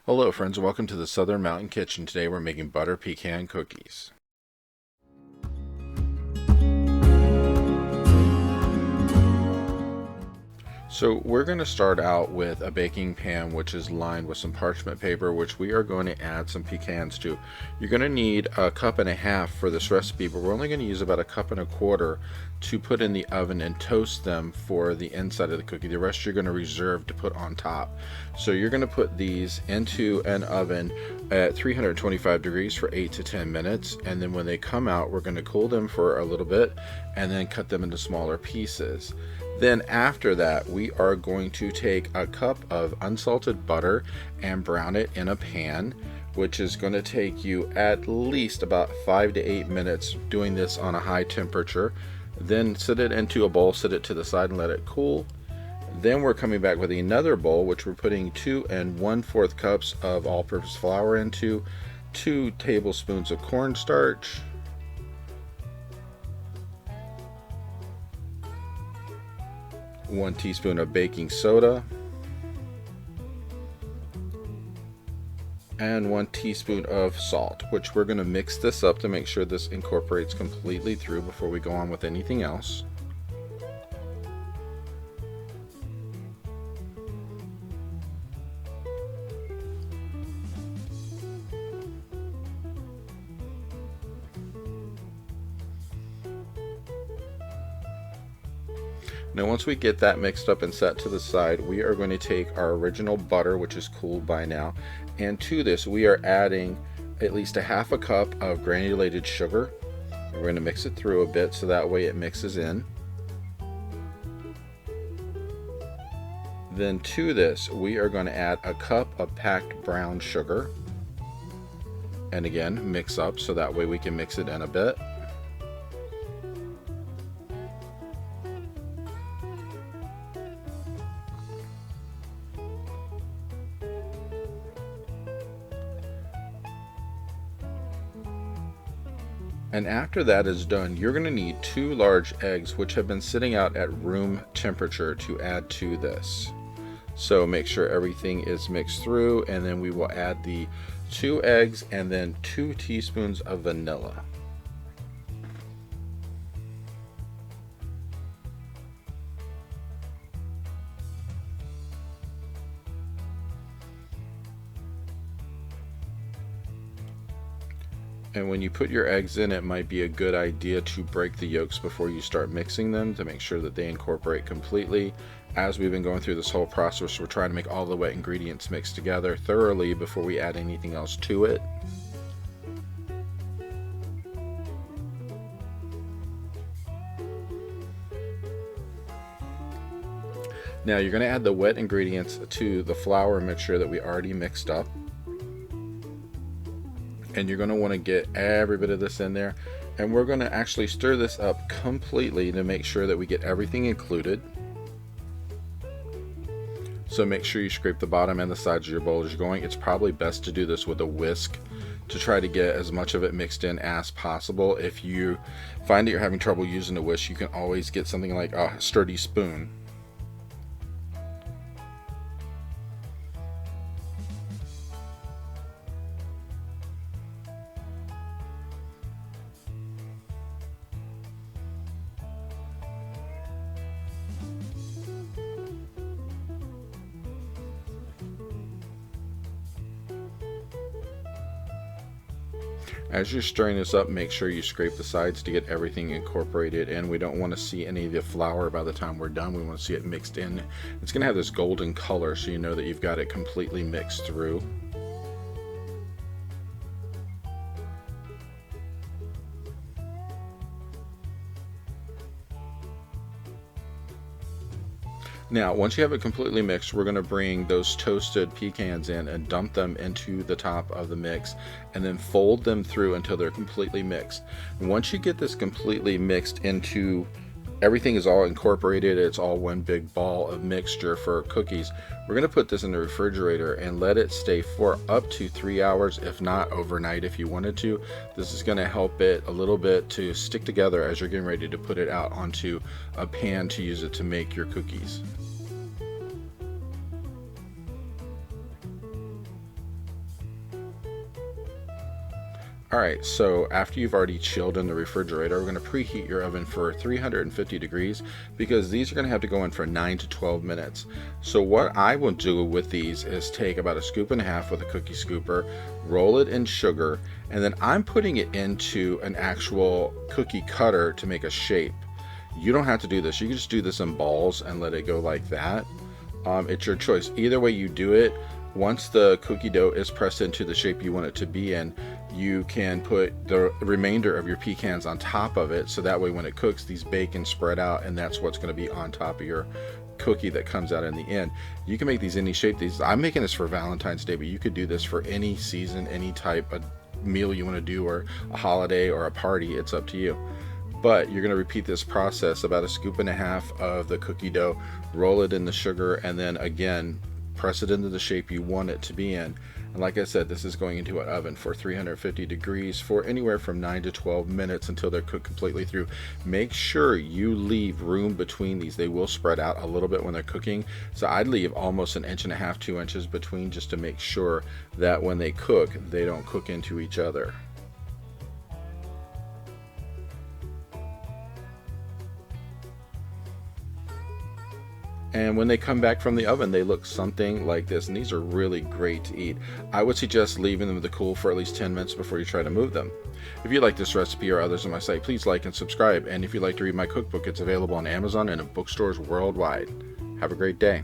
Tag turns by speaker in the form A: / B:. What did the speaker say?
A: Hello friends, and welcome to the Southern Mountain Kitchen. Today we're making butter pecan cookies. So we're going to start out with a baking pan which is lined with some parchment paper, which we are going to add some pecans to. You're going to need a cup and a half for this recipe, but we're only going to use about a cup and a quarter to put in the oven and toast them for the inside of the cookie. The rest you're going to reserve to put on top. So you're going to put these into an oven at 325 degrees for 8 to 10 minutes, and then when they come out we're going to cool them for a little bit and then cut them into smaller pieces. Then after that, we are going to take a cup of unsalted butter and brown it in a pan, which is going to take you at least about 5 to 8 minutes doing this on a high temperature. Then set it into a bowl, set it to the side and let it cool. Then we're coming back with another bowl, which we're putting 2 1/4 cups of all-purpose flour into, 2 tablespoons of cornstarch, 1 teaspoon of baking soda, and 1 teaspoon of salt, which we're going to mix this up to make sure this incorporates completely through before we go on with anything else. Now once we get that mixed up and set to the side, we are going to take our original butter, which is cooled by now, and to this we are adding at least a half a cup of granulated sugar. We're going to mix it through a bit so that way it mixes in. Then to this we are going to add a cup of packed brown sugar, and again mix up so that way we can mix it in a bit. And after that is done, you're going to need 2 large eggs which have been sitting out at room temperature to add to this. So make sure everything is mixed through, and then we will add the 2 eggs and then 2 teaspoons of vanilla. And when you put your eggs in, it might be a good idea to break the yolks before you start mixing them to make sure that they incorporate completely. As we've been going through this whole process, we're trying to make all the wet ingredients mix together thoroughly before we add anything else to it. Now you're going to add the wet ingredients to the flour mixture that we already mixed up. And you're going to want to get every bit of this in there, and we're going to actually stir this up completely to make sure that we get everything included. So make sure you scrape the bottom and the sides of your bowl as you're going. It's probably best to do this with a whisk to try to get as much of it mixed in as possible. If you find that you're having trouble using a whisk, you can always get something like a sturdy spoon. As you're stirring this up, make sure you scrape the sides to get everything incorporated, and we don't want to see any of the flour by the time we're done. We want to see it mixed in. It's going to have this golden color, so you know that you've got it completely mixed through. Now, once you have it completely mixed, we're going to bring those toasted pecans in and dump them into the top of the mix, and then fold them through until they're completely mixed. And once you get this completely mixed into, everything is all incorporated, it's all one big ball of mixture for cookies, we're going to put this in the refrigerator and let it stay for up to 3 hours, if not overnight if you wanted to. This is going to help it a little bit to stick together as you're getting ready to put it out onto a pan to use it to make your cookies. Alright, so after you've already chilled in the refrigerator, we're going to preheat your oven for 350 degrees because these are going to have to go in for 9 to 12 minutes. So what I will do with these is take about a scoop and a half with a cookie scooper, roll it in sugar, and then I'm putting it into an actual cookie cutter to make a shape. You don't have to do this. You can just do this in balls and let it go like that. It's your choice. Either way you do it, once the cookie dough is pressed into the shape you want it to be in, you can put the remainder of your pecans on top of it, so that way when it cooks, these bake and spread out, and that's what's going to be on top of your cookie that comes out in the end. You can make these any shape. I'm making this for Valentine's Day, but you could do this for any season, any type of meal you want to do, or a holiday or a party. It's up to you. But you're going to repeat this process, about a scoop and a half of the cookie dough, roll it in the sugar, and then again press it into the shape you want it to be in. And like I said, this is going into an oven for 350 degrees for anywhere from 9 to 12 minutes until they're cooked completely through. Make sure you leave room between these. They will spread out a little bit when they're cooking, so I'd leave almost 1.5 inches, 2 inches between, just to make sure that when they cook, they don't cook into each other. And when they come back from the oven, they look something like this, and these are really great to eat. I would suggest leaving them to cool for at least 10 minutes before you try to move them. If you like this recipe or others on my site, please like and subscribe. And if you'd like to read my cookbook, it's available on Amazon and in bookstores worldwide. Have a great day.